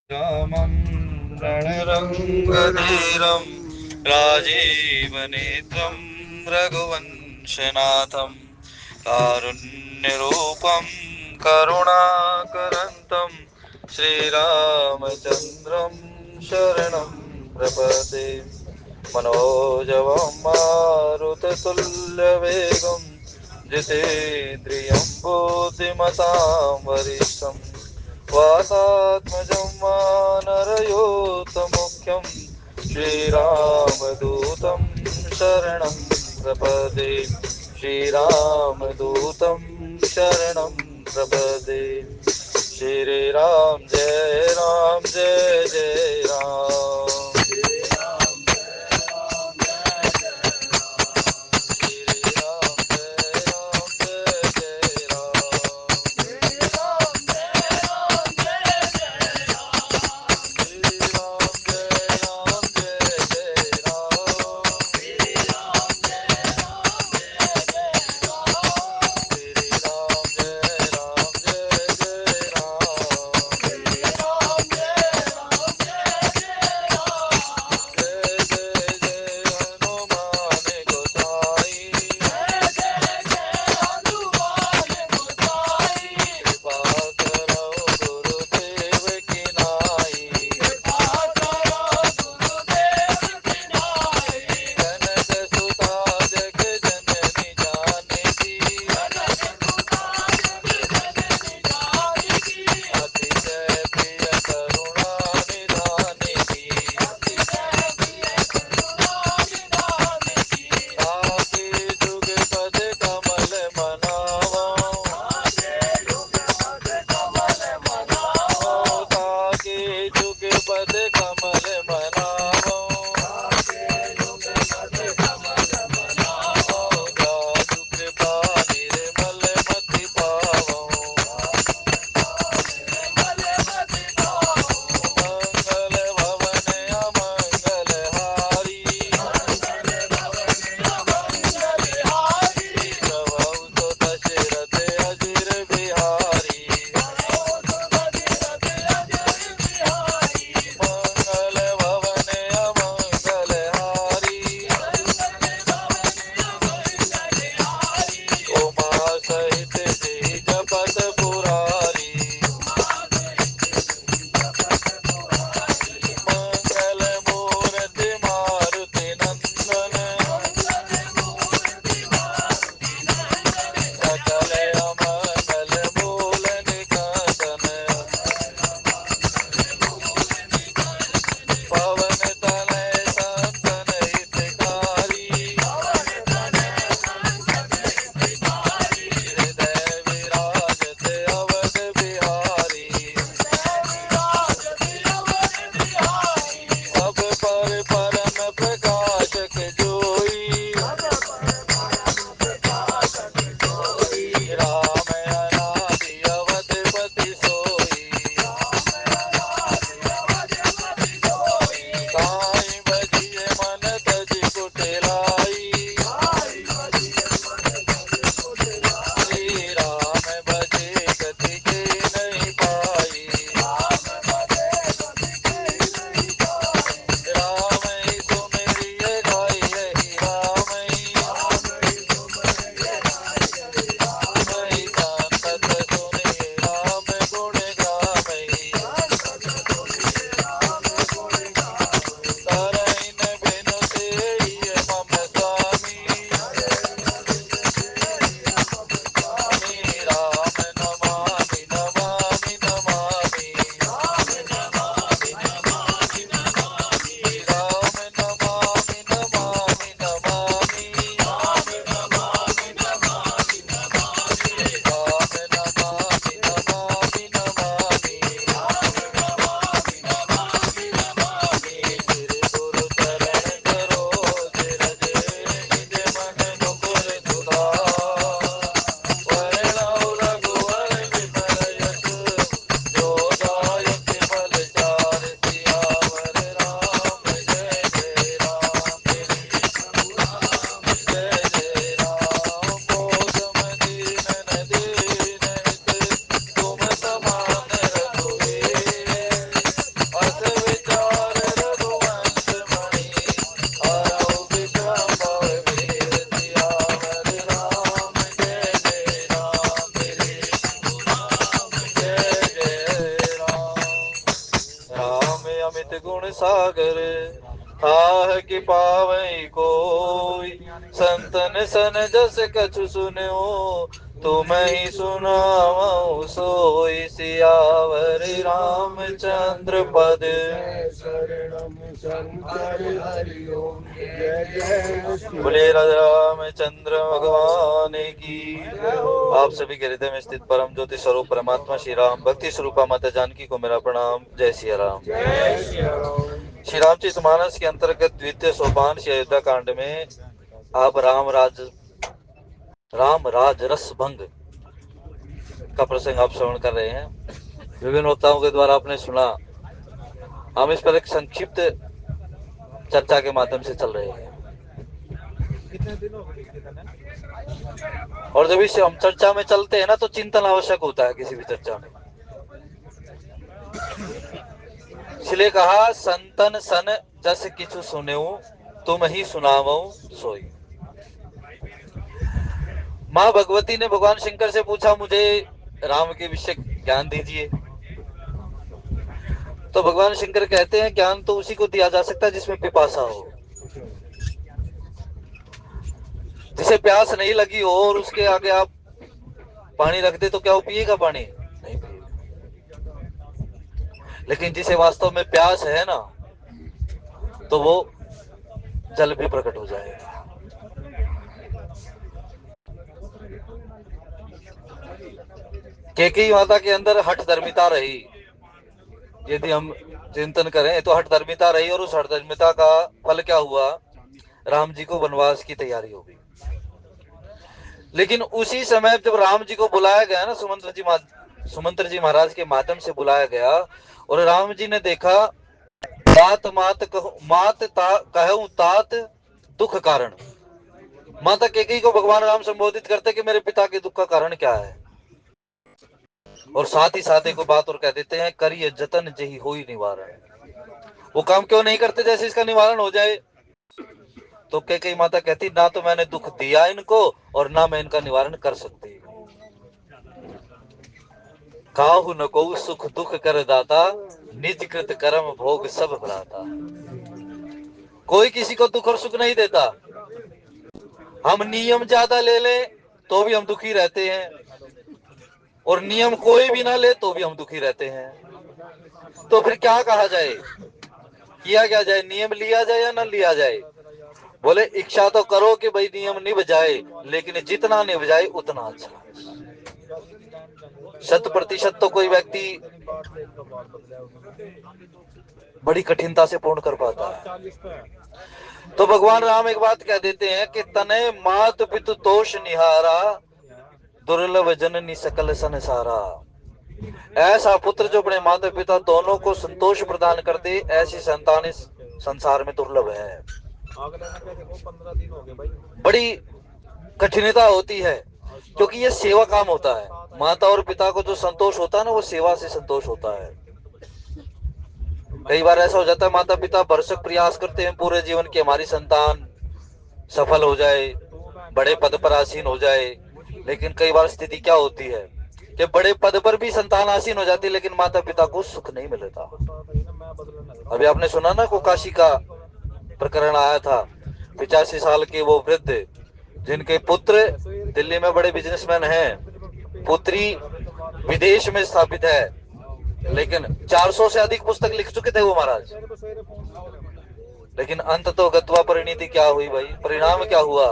रामं रणरङ्गधीरं राजीवनेत्रं रघुवंशनाथं कारुण्यरूपं करुणाकरन्तं श्रीरामचन्द्रं शरणं प्रपदे मनोजवं मारुततुल्यवेगं जितेन्द्रियं बुद्धिमतां वरिष्ठम् वातात्मजं वानरयोतमुख्यं श्रीरामदूतं शरणं प्रपदे श्रीरामदूतं शरणं प्रपदे श्रीराम जय जय राम अमित गुण सागर, ताह कि पावई कोई, संतन सन जस कछु सुन्यो, तुम ही सुनावो सोई। सियावर रामचंद्र पद, शरणम शंकर हरि ओम। जय जय बोले राजा रामचंद्र भगवान की। आप सभी के हृदय में स्थित परम ज्योति स्वरूप परमात्मा श्री राम भक्ति स्वरूपा माता जानकी को मेरा प्रणाम। जय सिया राम। जय श्री राम। श्री रामचरितमानस के अंतर्गत द्वितीय सोपान श्री अयोध्या कांड में आप राम राज रस भंग का प्रसंग आप श्रवण कर रहे हैं। विभिन्न वक्ताओं के द्वारा आपने सुना। हम इस पर एक संक्षिप्त चर्चा के माध्यम से चल रहे हैं। और जब इसे हम चर्चा में चलते हैं ना, तो चिंतन आवश्यक होता है किसी भी चर्चा में। इसलिए कहा, संतन सन जस किछु सुन्यो, तुम ही सुनावो सोई। माँ भगवती ने भगवान शंकर से पूछा, मुझे राम के विषय ज्ञान दीजिए। तो भगवान शंकर कहते हैं, ज्ञान तो उसी को दिया जा सकता है जिसमें पिपासा हो। जिसे प्यास नहीं लगी हो और उसके आगे आप पानी रख दे तो क्या वो पिएगा पानी? नहीं पिएगा। लेकिन जिसे वास्तव में प्यास है ना, तो वो जल भी प्रकट हो जाएगा। केकई माता के अंदर हठ धर्मिता रही। यदि हम चिंतन करें तो हठ धर्मिता रही, और उस हठ धर्मिता का फल क्या हुआ? राम जी को वनवास की तैयारी हो गई। लेकिन उसी समय जब राम जी को बुलाया गया ना, सुमंत्र जी महाराज के माध्यम से बुलाया गया, और राम जी ने देखा, तात मात कहूं तात दुख कारण। माता केकई को भगवान राम संबोधित करते कि मेरे पिता के दुख का कारण क्या है। और साथ ही साथ एक बात और कह देते हैं, करिए जतन जही होई निवारण। वो काम क्यों नहीं करते जैसे इसका निवारण हो जाए? तो केकई माता कहती, ना तो मैंने दुख दिया इनको, और ना मैं इनका निवारण कर सकती। काहू न को सुख दुख कर दाता, निज कृत कर्म भोग सब भ्राता। कोई किसी को दुख और सुख नहीं देता। हम नियम ज्यादा ले ले तो भी हम दुखी रहते हैं, और नियम कोई भी ना ले तो भी हम दुखी रहते हैं। तो फिर क्या कहा जाए, किया क्या जाए? नियम लिया जाए या ना लिया जाए? बोले, इच्छा तो करो कि भाई नियम निभ जाए, लेकिन जितना निभ जाए उतना अच्छा। 100% तो कोई व्यक्ति बड़ी कठिनता से पूर्ण कर पाता है। तो भगवान राम एक बात कह देते हैं कि तने मात पितु तोष निहारा, दुर्लभ जननी सकल संसारा। ऐसा पुत्र जो अपने माता पिता दोनों को संतोष प्रदान कर दे, ऐसी संतान इस संसार में दुर्लभ है। बड़ी कठिनता होती है, क्योंकि ये सेवा काम होता है। माता और पिता को जो संतोष होता है ना, वो सेवा से संतोष होता है। कई बार ऐसा हो जाता है, माता पिता भरसक प्रयास करते हैं पूरे जीवन की हमारी संतान सफल हो जाए, बड़े पद पर आसीन हो जाए। लेकिन कई बार स्थिति क्या होती है कि बड़े पद पर भी संतान आसीन हो जाती है, लेकिन माता पिता को सुख नहीं मिलता। अभी आपने सुना ना, को काशी का प्रकरण आया था। 85 साल के वो वृद्ध, जिनके पुत्र दिल्ली में बड़े बिजनेसमैन हैं, पुत्री विदेश में स्थापित है, लेकिन 400 से अधिक पुस्तक लिख चुके थे वो महाराज। लेकिन अंत तो गत्वा परिणति क्या हुई भाई? परिणाम क्या हुआ?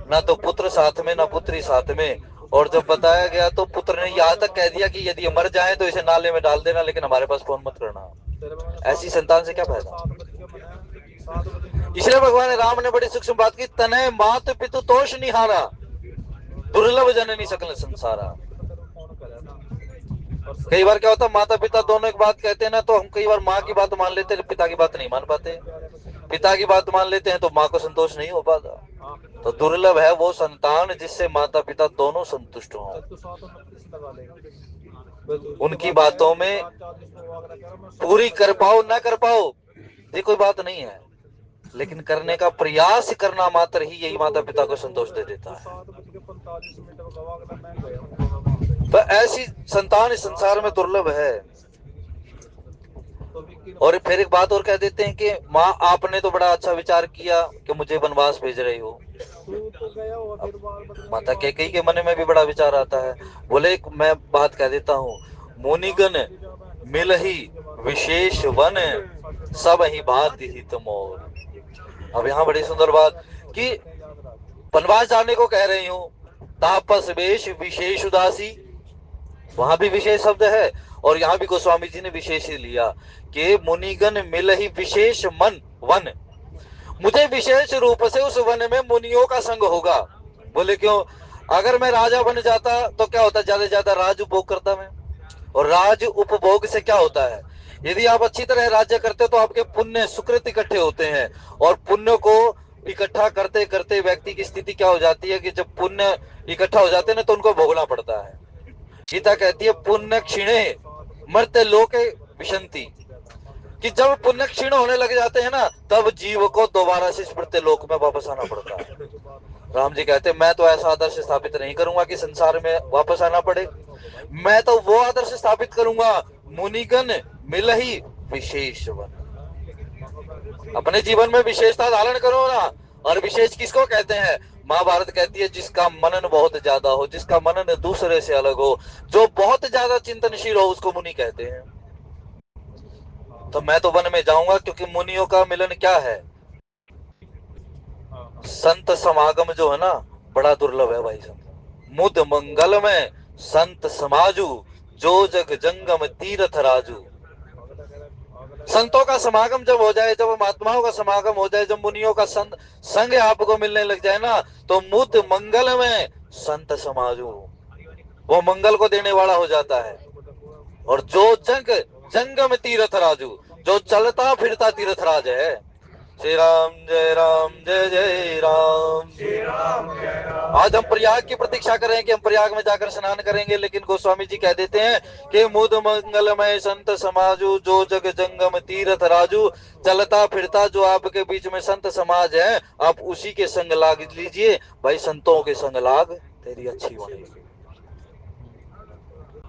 ना तो पुत्र साथ में, ना पुत्री साथ में। और जब बताया गया तो पुत्र ने यहाँ तक कह दिया कि यदि मर जाए तो इसे नाले में डाल देना, लेकिन हमारे पास फोन मत करना। ऐसी संतान से क्या फायदा? इसलिए भगवान राम ने बड़ी सूक्ष्म बात की, तने मात पितु तोष निहारा, दुर्लभ जननी सकल संसारा। कई बार क्या होता है, माता पिता दोनों एक बात कहते हैं ना, तो हम कई बार माँ की बात मान लेते हैं, पिता की बात नहीं मान पाते। पिता की बात मान लेते हैं तो माँ को संतोष नहीं हो पाता। तो दुर्लभ है वो संतान जिससे माता पिता दोनों संतुष्ट हों। उनकी बातों में पूरी कर पाओ ना कर पाओ, ये कोई बात नहीं है, लेकिन करने का प्रयास करना मात्र ही यही माता पिता को संतोष दे देता है। तो ऐसी संतान इस संसार में दुर्लभ है। और फिर एक बात और कह देते हैं कि माँ आपने तो बड़ा अच्छा विचार किया कि मुझे वनवास भेज रही हो। माता कैकेयी के मन में भी बड़ा विचार आता है। बोले मैं बात कह देता हूँ, मुनिगण मिल ही विशेष वन, सब ही भांति ही तुमोर। अब यहाँ बड़ी सुंदर बात कि वनवास जाने को कह रही हूँ, तापस वेश विशेष उदासी, वहां भी विशेष शब्द है और यहाँ भी गोस्वामी जी ने विशेष ही लिया कि मुनिगण मिल ही विशेष मन वन, मुझे विशेष रूप से उस वन में मुनियों का संग होगा। बोले क्यों? अगर मैं राजा बन जाता तो क्या होता, ज्यादा से ज्यादा राज उपभोग करता मैं, और राज उपभोग से क्या होता है, यदि आप अच्छी तरह राज्य करते हो तो आपके पुण्य सुकृत इकट्ठे होते हैं, और पुण्य को इकट्ठा करते करते व्यक्ति की स्थिति क्या हो जाती है कि जब पुण्य इकट्ठा हो जाते हैं ना तो उनको भोगना पड़ता है। गीता कहती है पुण्य क्षीणे मर्त्य लोके विशंति, कि जब पुण्य क्षीण होने लग जाते हैं ना तब जीव को दोबारा से मृत्यु लोक में वापस आना पड़ता है। राम जी कहते हैं मैं तो ऐसा आदर्श स्थापित नहीं करूंगा कि संसार में वापस आना पड़े, मैं तो वो आदर्श स्थापित करूंगा, मुनिगण मिल ही विशेष वन। अपने जीवन में विशेषता धारण करो ना। और विशेष किसको कहते हैं? महाभारत कहती है जिसका मनन बहुत ज्यादा हो, जिसका मनन दूसरे से अलग हो, जो बहुत ज्यादा चिंतनशील हो, उसको मुनि कहते हैं। तो मैं तो वन में जाऊंगा क्योंकि मुनियों का मिलन क्या है, संत समागम जो है ना बड़ा दुर्लभ है भाई साहब। मुद मंगल में संत समाजू, जो जग जंगम तीरथ राजू। संतों का समागम जब हो जाए, जब महात्माओं का समागम हो जाए, जब मुनियों का संग आपको मिलने लग जाए ना, तो मुद मंगल में संत समाजू, वो मंगल को देने वाला हो जाता है। और जो जंगम तीरथ राजू, जो चलता फिरता तीर्थराज है। श्री राम जय जय राम। आज हम प्रयाग की प्रतीक्षा कर रहे हैं कि हम प्रयाग में जाकर स्नान करेंगे, लेकिन गोस्वामी जी कह देते हैं कि मुद मंगलमय संत समाजू, जो जग जंगम तीर्थ राजू। चलता फिरता जो आपके बीच में संत समाज है, आप उसी के संग लाग लीजिए भाई, संतों के संग लाग तेरी अच्छी बनेगी।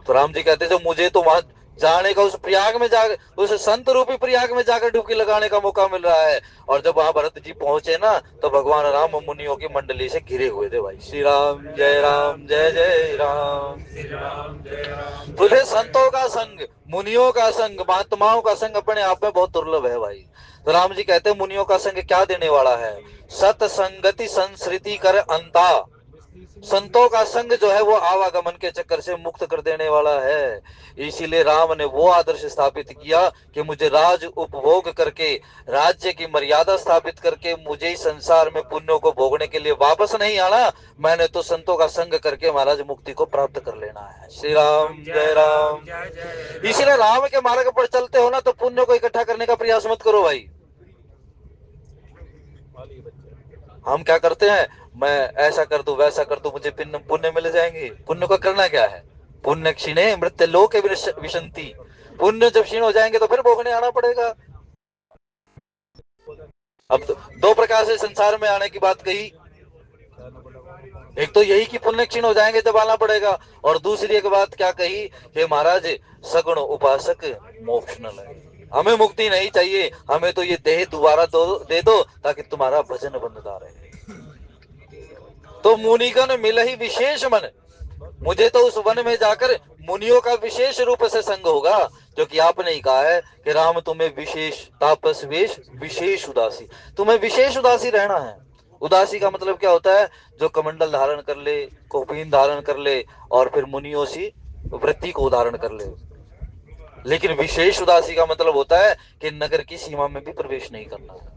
तो राम जी कहते जो मुझे तो वहां जाने का, उस प्रयाग में जाकर, उस संत रूपी प्रयाग में जाकर डुबकी लगाने का मौका मिल रहा है। और जब वहां भरत जी पहुंचे ना तो भगवान राम मुनियों की मंडली से घिरे हुए थे भाई। श्री राम जय जय राम। तुझे संतों का संग, मुनियों का संग, महात्माओं का संग अपने आप में बहुत दुर्लभ है भाई। तो राम जी कहते हैं मुनियों का संग क्या देने वाला है? सत्संगति संस्कृति कर अंता, संतों का संग जो है वो आवागमन के चक्कर से मुक्त कर देने वाला है। इसीलिए राम ने वो आदर्श स्थापित किया कि मुझे राज उपभोग करके, राज्य की मर्यादा स्थापित करके मुझे इस संसार में पुण्यों को भोगने के लिए वापस नहीं आना, मैंने तो संतों का संग करके महाराज मुक्ति को प्राप्त कर लेना है। श्री राम जय राम। इसीलिए राम के मार्ग पर चलते हो ना तो पुण्य को इकट्ठा करने का प्रयास मत करो भाई। हम क्या करते हैं, मैं ऐसा कर दूं वैसा कर दूं मुझे पुण्य मिल जाएंगे। पुण्य को करना क्या है? पुण्य क्षीणे मृत्यु लोके विशंति, पुण्य जब क्षीण हो जाएंगे तो फिर भोगने आना पड़ेगा। अब दो प्रकार से संसार में आने की बात कही, एक तो यही कि पुण्य क्षीण हो जाएंगे जब आना पड़ेगा, और दूसरी एक बात क्या कही कि महाराज सगुण उपासक मोक्ष न लगे, हमें मुक्ति नहीं चाहिए, हमें तो ये देह दोबारा दे दो ताकि तुम्हारा भजन बनता रहे। तो मुनिगण मिल ही विशेष मन, मुझे तो उस वन में जाकर मुनियों का विशेष रूप से संग होगा, क्योंकि आपने ही कहा है कि राम तुम्हें विशेष तापस वेश विशेष उदासी, तुम्हें विशेष उदासी रहना है। उदासी का मतलब क्या होता है? जो कमंडल धारण कर ले, कौपीन धारण कर ले और फिर मुनियों सी वृत्ति को धारण कर ले। लेकिन विशेष उदासी का मतलब होता है कि नगर की सीमा में भी प्रवेश नहीं करना है।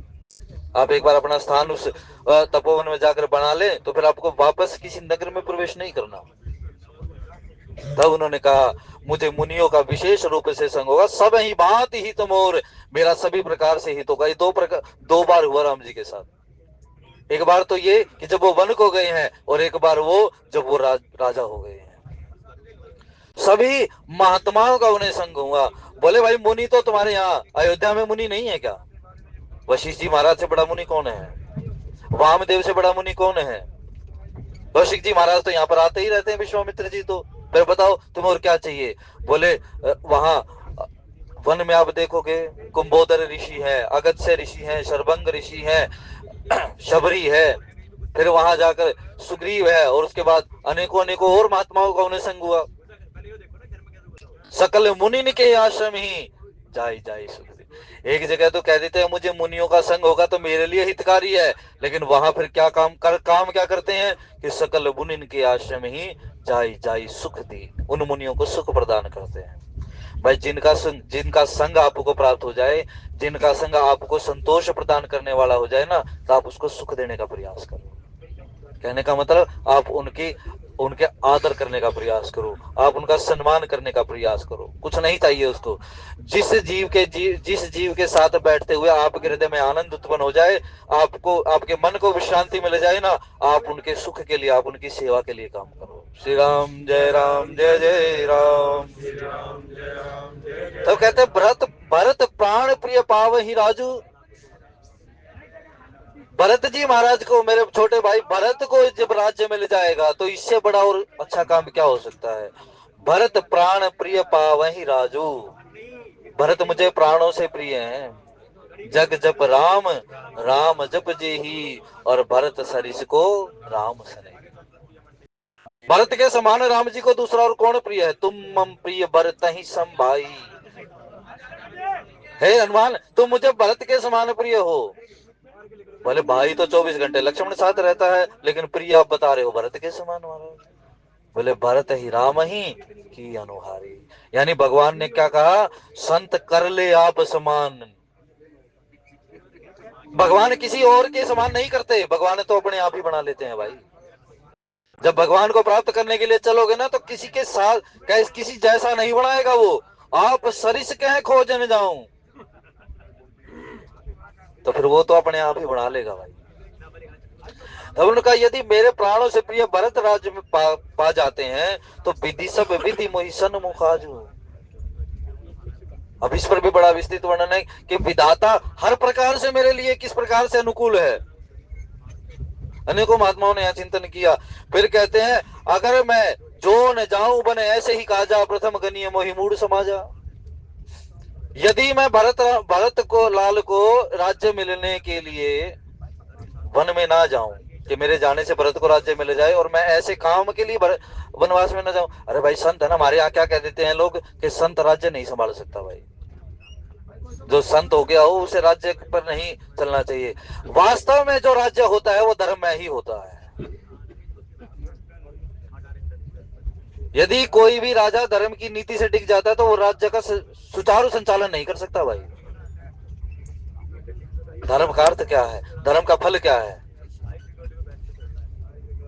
आप एक बार अपना स्थान उस तपोवन में जाकर बना ले तो फिर आपको वापस किसी नगर में प्रवेश नहीं करना। तब उन्होंने कहा मुझे मुनियों का विशेष रूप से संग होगा, सब ही बात ही तुम और मेरा सभी प्रकार से हित होगा। ये दो बार हुआ राम जी के साथ। एक बार तो ये कि जब वो वन को गए हैं, और एक बार वो जब वो राजा हो गए हैं। सभी महात्माओं का उन्हें संग हुआ। बोले भाई मुनि तो तुम्हारे यहाँ अयोध्या में मुनि नहीं है क्या? वशिष्ठ जी महाराज से बड़ा मुनि कौन है? वामदेव से बड़ा मुनि कौन है? कौशिक जी महाराज तो यहाँ पर आते ही रहते हैं, विश्वामित्र जी तो। फिर बताओ तुम्हें और क्या चाहिए? बोले वहां वन में आप देखोगे कुंभोदर ऋषि है, अगस्त्य ऋषि है, शरभंग ऋषि है, शबरी है, फिर वहां जाकर सुग्रीव है, और उसके बाद अनेकों अनेकों और महात्माओं का उन्हें संग हुआ। सकल मुनि के आश्रम ही जाई जाई सुखदेव। एक जगह तो कह देते हैं मुझे मुनियों का संग होगा तो मेरे लिए हितकारी है, लेकिन वहां फिर क्या काम क्या करते हैं कि सकल मुनि के आश्रम ही जाई जाई सुख दी, उन मुनियों को सुख प्रदान करते हैं। भाई जिनका संग आपको प्राप्त हो जाए, जिनका संग आपको संतोष प्रदान करने वाला हो जाए ना, तो आप उसको सुख देने का प्रयास करो। कहने का मतलब आप उनके आदर करने का प्रयास करो, आप उनका सम्मान करने का प्रयास करो, कुछ नहीं चाहिए उसको। जिस जीव के साथ बैठते हुए आपके हृदय में आनंद उत्पन्न हो जाए, आपको आपके मन को विश्रांति मिल जाए ना, आप उनके सुख के लिए, आप उनकी सेवा के लिए काम करो। श्री राम जय राम जय जय राम। श्री राम जय राम जय जय तो कहते भरत भरत प्राण प्रिय पाव ही राजू। भरत जी महाराज को, मेरे छोटे भाई भरत को जब राज्य मिल जाएगा तो इससे बड़ा और अच्छा काम क्या हो सकता है। भरत प्राण प्रिय पावहि राजू, भरत मुझे प्राणों से प्रिय हैं। जग जप राम राम जप जे ही, और भरत सरिस को राम सने। भरत के समान राम जी को दूसरा और कौन प्रिय है। तुम मम प्रिय भरत ही सम भाई। हे हनुमान, तुम मुझे भरत के समान प्रिय हो। बोले भाई तो 24 घंटे लक्ष्मण साथ रहता है, लेकिन प्रिय आप बता रहे हो भरत के समान महाराज। बोले भरत ही राम ही की अनुहारी। यानी भगवान ने क्या कहा, संत कर ले आप समान। भगवान किसी और के समान नहीं करते, भगवान तो अपने आप ही बना लेते हैं भाई। जब भगवान को प्राप्त करने के लिए चलोगे ना, तो किसी के साथ किसी जैसा नहीं बनाएगा वो। आप सरिस कह खोजन जाऊं, तो फिर वो तो अपने आप ही बना लेगा भाई। तब उन्होंने कहा यदि मेरे प्राणों से प्रिय भरत राज्य में पा जाते हैं तो विधि सब विधि मोहि सन्मुखाजू। अब इस पर भी बड़ा विस्तृत वर्णन है कि विधाता हर प्रकार से मेरे लिए किस प्रकार से अनुकूल है। अनेकों महात्माओं ने यह चिंतन किया। फिर कहते हैं अगर मैं जो न जाऊं बने ऐसे ही काजा, प्रथम गनीय मोहि मूड समाजा। यदि मैं भरत को लाल को राज्य मिलने के लिए वन में ना जाऊं, कि मेरे जाने से भरत को राज्य मिल जाए और मैं ऐसे काम के लिए वनवास में ना जाऊं। अरे भाई संत है ना, हमारे यहाँ क्या कह देते हैं लोग कि संत राज्य नहीं संभाल सकता। भाई जो संत हो गया हो उसे राज्य पर नहीं चलना चाहिए। वास्तव में जो राज्य होता है वो धर्म में ही होता है। यदि कोई भी राजा धर्म की नीति से टिक जाता है तो वो राज्य का सुचारू संचालन नहीं कर सकता। भाई धर्म का अर्थ क्या है, धर्म का फल क्या है।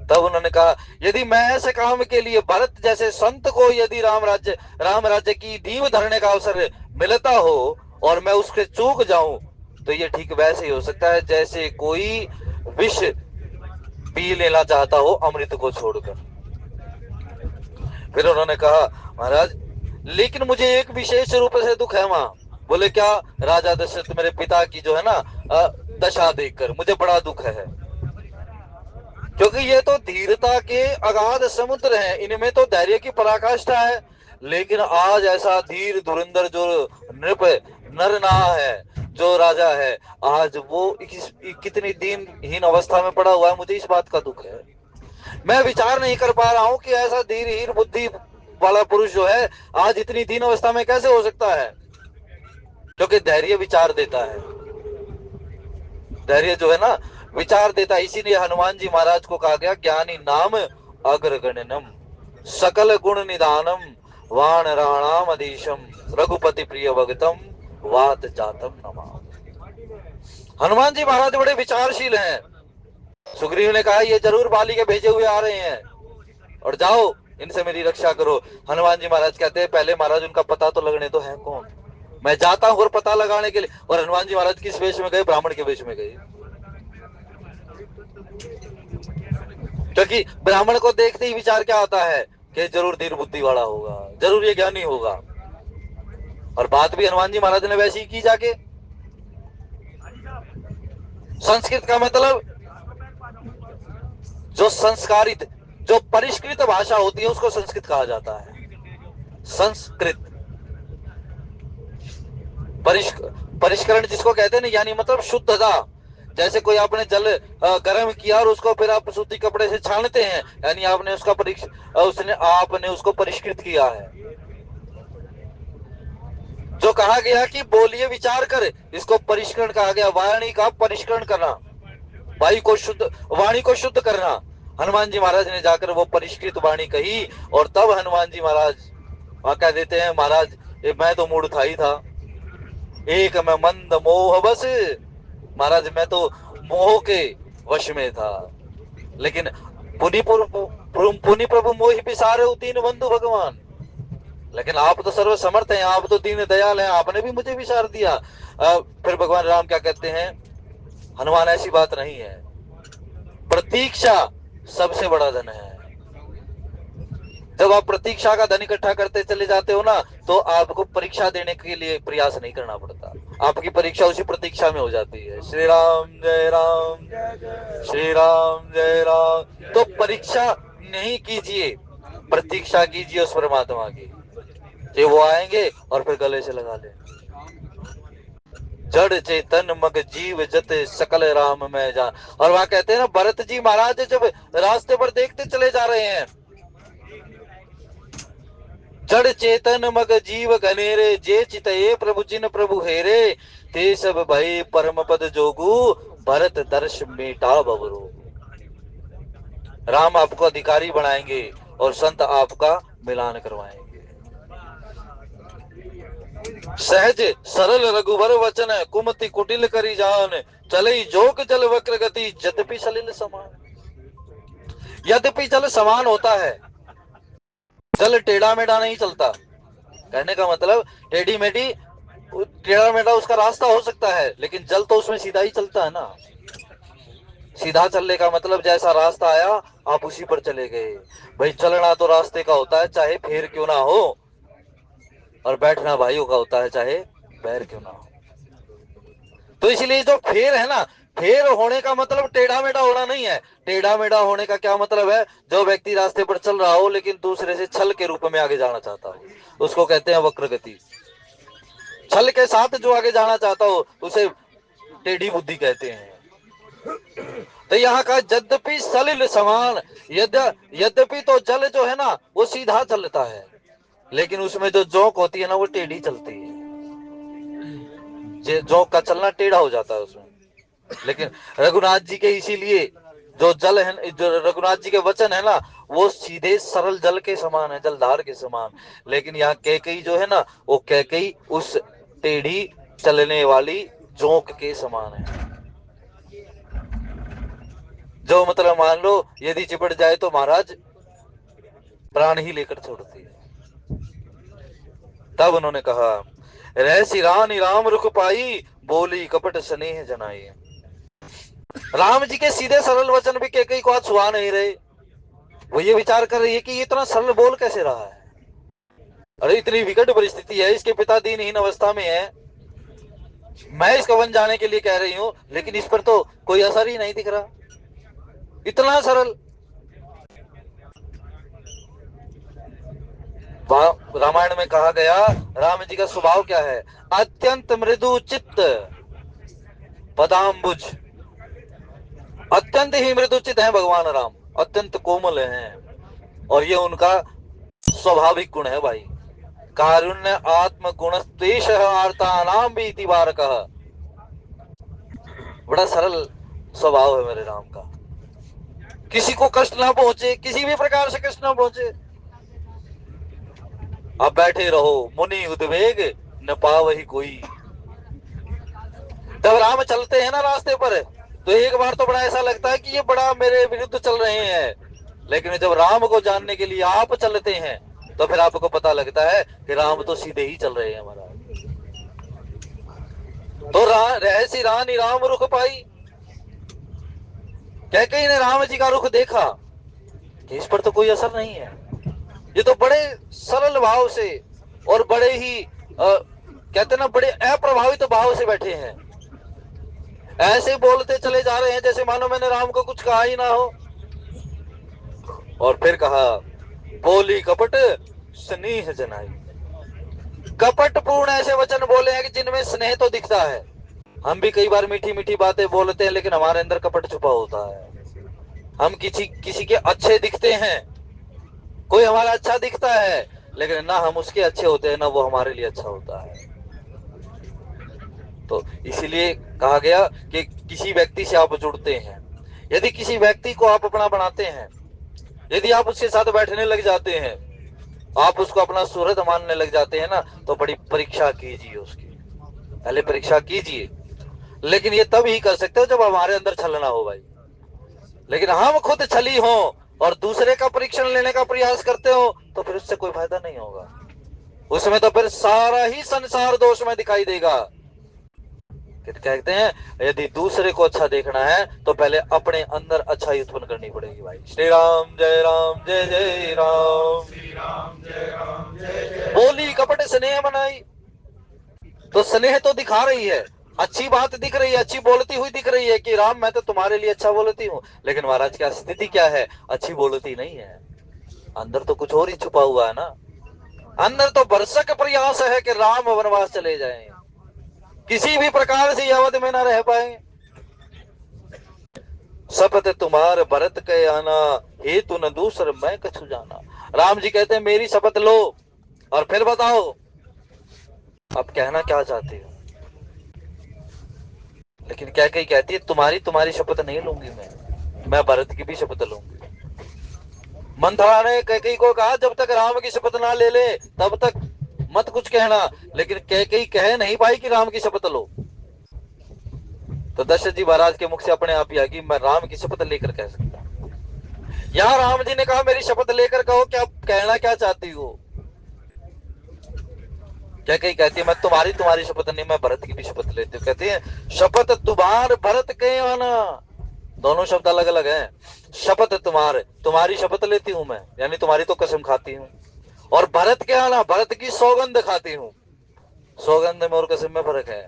तब उन्होंने कहा यदि मैं ऐसे काम के लिए भरत जैसे संत को यदि राम राज्य की नींव धरने का अवसर मिलता हो और मैं उसके चूक जाऊं, तो ये ठीक वैसे ही हो सकता है जैसे कोई विष पी लेना चाहता हो अमृत को छोड़कर। फिर उन्होंने कहा महाराज लेकिन मुझे एक विशेष रूप से दुख है वहां। बोले क्या। राजा दशरथ मेरे पिता की जो है ना दशा देखकर मुझे बड़ा दुख है, क्योंकि ये तो धीरता के अगाध समुद्र हैं, इनमें तो धैर्य की पराकाष्ठा है। लेकिन आज ऐसा धीर धुरंधर जो नृप नरनाह है, जो राजा है, आज वो कितनी दीनहीन अवस्था में पड़ा हुआ है। मुझे इस बात का दुख है। मैं विचार नहीं कर पा रहा हूं कि ऐसा धीरहीन बुद्धि वाला पुरुष जो है आज इतनी दीन अवस्था में कैसे हो सकता है। क्योंकि धैर्य विचार देता है, धैर्य जो है ना विचार देता है। इसीलिए हनुमान जी महाराज को कहा गया ज्ञानी नाम अग्रगण्यम सकल गुण निदानम वाण राणाम अधीशम रघुपति प्रिय भगतम वात जातम नमाम। हनुमान जी महाराज बड़े विचारशील हैं। सुग्रीव ने कहा ये जरूर बाली के भेजे हुए आ रहे हैं और जाओ इनसे मेरी रक्षा करो। हनुमान जी महाराज कहते हैं पहले महाराज उनका पता तो लगने तो है कौन, मैं जाता हूं और पता लगाने के लिए। और हनुमान जी महाराज किस वेश में गए, ब्राह्मण के वेश में गए। क्योंकि ब्राह्मण को देखते ही विचार क्या आता है कि जरूर धीर बुद्धि वाला होगा, जरूर ये ज्ञानी होगा। और बात भी हनुमान जी महाराज ने वैसी ही की जाके। संस्कृत का मतलब जो संस्कारित, जो परिष्कृत भाषा होती है उसको संस्कृत कहा जाता है। संस्कृत परिष्करण जिसको कहते हैं ना, यानी मतलब शुद्धता। जैसे कोई आपने जल गर्म किया और उसको फिर आप सूती कपड़े से छानते हैं, यानी आपने उसका आपने उसको परिष्कृत किया है। जो कहा गया कि बोलिए विचार कर, इसको परिष्करण कहा गया, वाणी का परिष्करण करना, वाणी को शुद्ध करना। हनुमान जी महाराज ने जाकर वो परिष्कृत वाणी कही, और तब हनुमान जी महाराज वहां कह देते हैं, महाराज मैं तो मूड था ही था, एक मैं मंद मोह बस, महाराज मैं तो मोह के वश में था। लेकिन पुनि प्रभु मोहि बिसारे दीन बंधु भगवान। लेकिन आप तो सर्व समर्थ हैं, आप तो दीन दयाल हैं, आपने भी मुझे विसार दिया। फिर भगवान राम क्या कहते हैं, हनुमान ऐसी बात नहीं है, प्रतीक्षा सबसे बड़ा धन है। जब आप प्रतीक्षा का धन इकट्ठा करते चले जाते हो ना, तो आपको परीक्षा देने के लिए प्रयास नहीं करना पड़ता, आपकी परीक्षा उसी प्रतीक्षा में हो जाती है। श्री राम जय राम, श्री राम जय राम। तो परीक्षा नहीं कीजिए, प्रतीक्षा कीजिए उस परमात्मा की, कि वो आएंगे और फिर गले से लगा ले। जड़ चेतन मग जीव जत सकल राम में जान। और वहां कहते हैं ना, भरत जी महाराज जब रास्ते पर देखते चले जा रहे हैं, जड़ चेतन मग जीव घनेरे, जे चितये प्रभु जिन प्रभु हेरे, ते सब भय परम पद जोगु, भरत दर्श मेटा बबरू। राम आपको अधिकारी बनाएंगे और संत आपका मिलान करवाएंगे। सहज सरल रघुवर वचन, कुमति कुटिल करी जान, चले जोक जल वक्र गति, यद्यपि सलिल समान। यद्यपि जल समान होता है, जल टेढ़ा मेढ़ा नहीं चलता। कहने का मतलब टेढ़ी मेढ़ी, टेढ़ा मेढ़ा उसका रास्ता हो सकता है, लेकिन जल तो उसमें सीधा ही चलता है ना। सीधा चलने का मतलब जैसा रास्ता आया आप उसी पर चले गए। भाई चलना तो रास्ते का होता है, चाहे फेर क्यों ना हो, और बैठना भाइयों का होता है, चाहे पैर क्यों ना हो। तो इसलिए जो फेर है ना, फेर होने का मतलब टेढ़ा मेढ़ा होना नहीं है। टेढ़ा मेढ़ा होने का क्या मतलब है, जो व्यक्ति रास्ते पर चल रहा हो लेकिन दूसरे से छल के रूप में आगे जाना चाहता हो, उसको कहते हैं वक्र गति। छल के साथ जो आगे जाना चाहता हो उसे टेढ़ी बुद्धि कहते हैं। तो यहाँ का यद्यपि सलिल समान, यद्यपि तो जल जो है ना वो सीधा चलता है, लेकिन उसमें जो जोंक होती है ना वो टेढ़ी चलती है, जोंक का चलना टेढ़ा हो जाता है उसमें। लेकिन रघुनाथ जी के इसीलिए जो जल है, जो रघुनाथ जी के वचन है ना, वो सीधे सरल जल के समान है, जलधार के समान। लेकिन यहाँ कैकेयी जो है ना, वो कैकेयी उस टेढ़ी चलने वाली जोंक के समान है, जो मतलब मान लो यदि चिपट जाए तो महाराज प्राण ही लेकर छोड़ती है। तब उन्होंने कहा, रहसी रानी राम रुख पाई, बोली कपट स्नेह जनाई। राम जी के सीधे सरल वचन भी कैकेयी को आज सुहा नहीं रहे। वो ये विचार कर रही है कि ये इतना सरल बोल कैसे रहा है, अरे इतनी विकट परिस्थिति है, इसके पिता दीनहीन अवस्था में है, मैं इसका वन जाने के लिए कह रही हूँ, लेकिन इस पर तो कोई असर ही नहीं दिख रहा, इतना सरल। रामायण में कहा गया राम जी का स्वभाव क्या है, अत्यंत मृदु चित्त पदाम्बुज। अत्यंत ही मृदु चित्त है भगवान राम, अत्यंत कोमल हैं, और ये उनका स्वाभाविक गुण है भाई। कारुण्य आत्म गुण तेष आर्तानाम भी इतिबारक। बड़ा सरल स्वभाव है मेरे राम का, किसी को कष्ट ना पहुंचे, किसी भी प्रकार से कष्ट ना पहुंचे। आप बैठे रहो मुनि उद्वेग न पावहि कोई। जब राम चलते हैं ना रास्ते पर, तो एक बार तो बड़ा ऐसा लगता है कि ये बड़ा मेरे विरुद्ध चल रहे हैं, लेकिन जब राम को जानने के लिए आप चलते हैं तो फिर आपको पता लगता है कि राम तो सीधे ही चल रहे हैं महाराज। तो रहसी रानी राम रुख पाई, कैकेयी ने राम जी का रुख देखा कि इस पर तो कोई असर नहीं है, ये तो बड़े सरल भाव से और बड़े ही कहते ना बड़े अप्रभावित भाव से बैठे हैं, ऐसे बोलते चले जा रहे हैं जैसे मानो मैंने राम को कुछ कहा ही ना हो। और फिर कहा, बोली कपट स्नेह जनाई। कपटपूर्ण ऐसे वचन बोले हैं कि जिनमें स्नेह तो दिखता है। हम भी कई बार मीठी मीठी बातें बोलते हैं, लेकिन हमारे अंदर कपट छुपा होता है। हम किसी किसी के अच्छे दिखते हैं, कोई हमारा अच्छा दिखता है, लेकिन ना हम उसके अच्छे होते हैं, ना वो हमारे लिए अच्छा होता है। तो इसीलिए कहा गया कि किसी व्यक्ति से आप जुड़ते हैं, यदि किसी व्यक्ति को आप अपना बनाते हैं, यदि आप उसके साथ बैठने लग जाते हैं, आप उसको अपना सुहृद मानने लग जाते हैं ना, तो बड़ी परीक्षा कीजिए उसकी, पहले परीक्षा कीजिए। लेकिन ये तब ही कर सकते हो जब हमारे अंदर छलना हो भाई। लेकिन हम खुद छली हो और दूसरे का परीक्षण लेने का प्रयास करते हो, तो फिर उससे कोई फायदा नहीं होगा। उसमें तो फिर सारा ही संसार दोष में दिखाई देगा। कहते हैं यदि दूसरे को अच्छा देखना है तो पहले अपने अंदर अच्छाई उत्पन्न करनी पड़ेगी भाई। श्री राम जय राम जय जय राम। श्री राम जय राम जय जय बोली कपट स्नेह बनाई, तो स्नेह तो दिखा रही है, अच्छी बात दिख रही है, अच्छी बोलती हुई दिख रही है कि राम मैं तो तुम्हारे लिए अच्छा बोलती हूँ। लेकिन महाराज क्या स्थिति क्या है, अच्छी बोलती नहीं है, अंदर तो कुछ और ही छुपा हुआ है ना। अंदर तो भरसक प्रयास है कि राम वनवास चले जाएं, किसी भी प्रकार से अवध में ना रह पाए। शपथ तुम्हार भरत के आना, हेतु न दूसर मैं कछु जाना। राम जी कहते हैं मेरी शपथ लो और फिर बताओ अब कहना क्या चाहते हो। लेकिन क्या कही कहती है तुम्हारी तुम्हारी शपथ नहीं लूंगी, मैं भरत की भी शपथ लूंगी। मंथरा ने कैकई को कहा जब तक राम की शपथ ना ले ले तब तक मत कुछ कहना, लेकिन कैकई कह नहीं पाई कि राम की शपथ लो। तो दशरथ जी महाराज के मुख से अपने आप ही आ गई मैं राम की शपथ लेकर कह सकता हूं। यहाँ राम जी ने कहा मेरी शपथ लेकर कहो क्या कहना क्या चाहती हो। क्या कही कहती है मैं तुम्हारी तुम्हारी शपथ नहीं, मैं भरत की भी शपथ लेती हूँ। कहती है शपथ तुम्हार भरत के आना, दोनों शब्द अलग अलग हैं। शपथ तुम्हारे तुम्हारी शपथ लेती हूं मैं, यानी तुम्हारी तो कसम खाती हूँ, और भरत के आना भरत की सौगंध खाती हूँ। सौगंध में और कसम में फर्क है।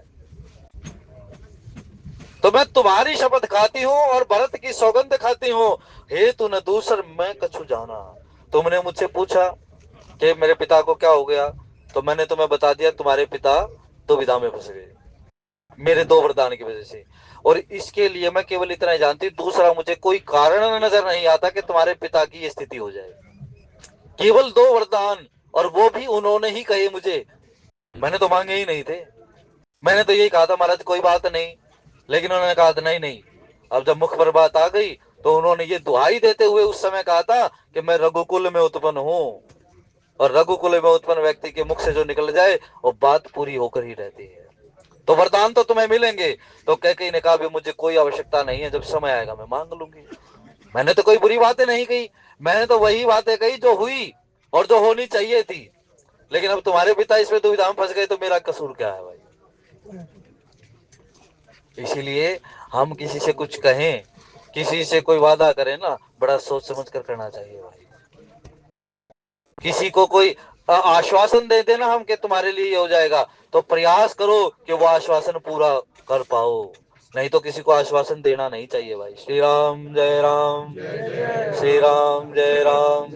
तो मैं तुम्हारी शपथ खाती हूँ और भरत की सौगंध खाती हूँ, हेतु न दूसर मैं कछु जाना। तुमने मुझसे पूछा कि मेरे पिता को क्या हो गया, तो मैंने तुम्हें बता दिया तुम्हारे पिता दुविधा में फंस गए मेरे दो वरदान की वजह से। और इसके लिए मैं केवल इतना ही जानती, दूसरा मुझे कोई कारण नजर नहीं आता कि तुम्हारे पिता की ये स्थिति हो जाए। केवल दो वरदान, और वो भी उन्होंने ही कहे मुझे, मैंने तो मांगे ही नहीं थे। मैंने तो यही कहा था महाराज कोई बात नहीं, लेकिन उन्होंने कहा था नहीं नहीं। अब जब मुख पर बात आ गई तो उन्होंने ये दुहाई देते हुए उस समय कहा था कि मैं रघुकुल में उत्पन्न हूं, और रघुकुल में उत्पन्न व्यक्ति के मुख से जो निकल जाए वो बात पूरी होकर ही रहती है। तो वरदान तो तुम्हें मिलेंगे। तो कैकेयी ने कहा भी मुझे कोई आवश्यकता नहीं है, जब समय आएगा मैं मांग लूंगी। मैंने तो कोई बुरी बातें नहीं कही, मैंने तो वही बातें कही जो हुई और जो होनी चाहिए थी। लेकिन अब तुम्हारे पिता इसमें दुविधा में फंस गए तो मेरा कसूर क्या है भाई। इसीलिए हम किसी से कुछ कहें, किसी से कोई वादा करें ना, बड़ा सोच समझ कर करना चाहिए भाई। किसी को कोई आश्वासन दे देना हम कि तुम्हारे लिए हो जाएगा, तो प्रयास करो कि वो आश्वासन पूरा कर पाओ, नहीं तो किसी को आश्वासन देना नहीं चाहिए भाई। श्री राम जय राम श्री राम जय राम।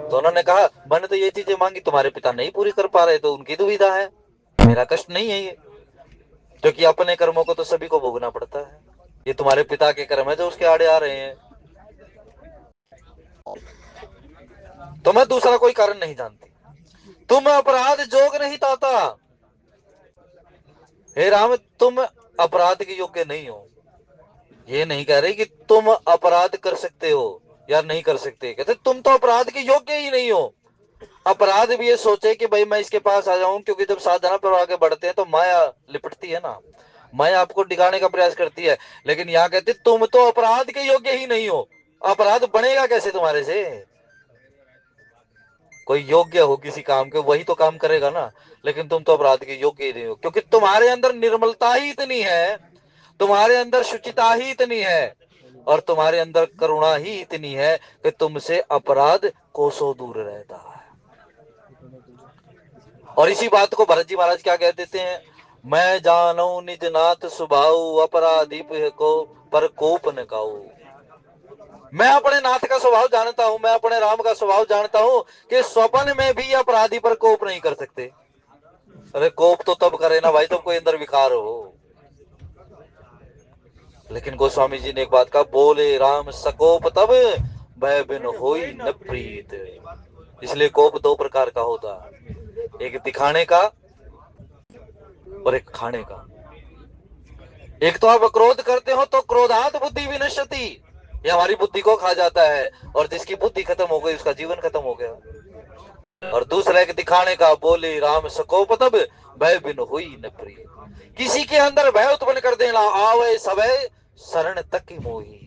तो उन्होंने कहा मैंने तो ये चीजें मांगी तुम्हारे पिता नहीं पूरी कर पा रहे, तो उनकी दुविधा है, मेरा कष्ट नहीं है ये, क्योंकि अपने कर्मों को तो सभी को भोगना पड़ता है। ये तुम्हारे पिता के कर्म है जो उसके आड़े आ रहे हैं। तो मैं दूसरा कोई कारण नहीं जानती। तुम अपराध जोग नहीं ताता, हे राम तुम अपराध के योग्य नहीं हो। ये नहीं कह रहे कि तुम अपराध कर सकते हो या नहीं कर सकते, कहते तुम तो अपराध के योग्य ही नहीं हो। अपराध भी ये सोचे कि भाई मैं इसके पास आ जाऊं, क्योंकि जब साधना पर आगे बढ़ते हैं तो माया लिपटती है ना, माया आपको डिगाने का प्रयास करती है। लेकिन यहाँ कहते तुम तो अपराध के योग्य ही नहीं हो। अपराध बनेगा कैसे तुम्हारे से, कोई योग्य हो किसी काम के वही तो काम करेगा ना। लेकिन तुम तो अपराध के योग्य ही नहीं हो, क्योंकि तुम्हारे अंदर निर्मलता ही इतनी है, तुम्हारे अंदर शुचिता ही इतनी है, और तुम्हारे अंदर करुणा ही इतनी है कि तुमसे अपराध कोसों दूर रहता है। और इसी बात को भरत जी महाराज क्या कह देते हैं, मैं जानू निज नाथ स्वभाव अपराधी को पर कोप न काऊ। मैं अपने नाथ का स्वभाव जानता हूं, मैं अपने राम का स्वभाव जानता हूं कि स्वप्न में भी अपराधी पर कोप नहीं कर सकते। अरे कोप तो तब करे ना भाई जब कोई अंदर विकार हो। लेकिन गोस्वामी जी ने एक बात कहा, बोले राम सकोप तब भय बिन होई न प्रीत। इसलिए कोप दो प्रकार का होता है, एक दिखाने का और एक खाने का। एक तो आप क्रोध करते हो तो क्रोधात बुद्धि विनश्यति, ये हमारी बुद्धि को खा जाता है, और जिसकी बुद्धि खत्म हो गई उसका जीवन खत्म हो गया। और दूसरा एक दिखाने का, बोले राम सकोप तब भय बिन हुई न प्रिय। किसी के अंदर भय उत्पन्न कर देना, आवे सबे शरण तक की मोही।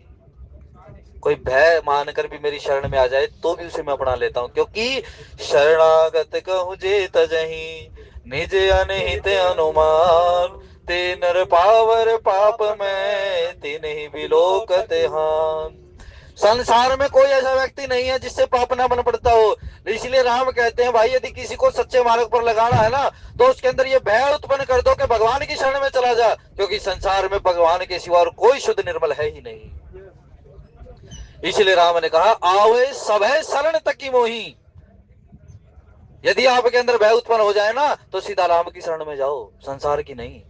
कोई भय मानकर भी मेरी शरण में आ जाए तो भी उसे मैं अपना लेता हूं, क्योंकि शरणागत कहूँ जे तजही निज अनहित अनुमान। ते नर पावर पाप में तिन्हि बिलोकत हान। संसार में कोई ऐसा व्यक्ति नहीं है जिससे पाप ना बन पड़ता हो। इसलिए राम कहते हैं भाई यदि किसी को सच्चे मार्ग पर लगाना है ना, तो उसके अंदर ये भय उत्पन्न कर दो कि भगवान की शरण में चला जा, क्योंकि संसार में भगवान के सिवा और कोई शुद्ध निर्मल है ही नहीं। इसलिए राम ने कहा, आवे सब है शरण तक की मोही। यदि आपके अंदर भय उत्पन्न हो जाए ना तो सीधा राम की शरण में जाओ, संसार की नहीं।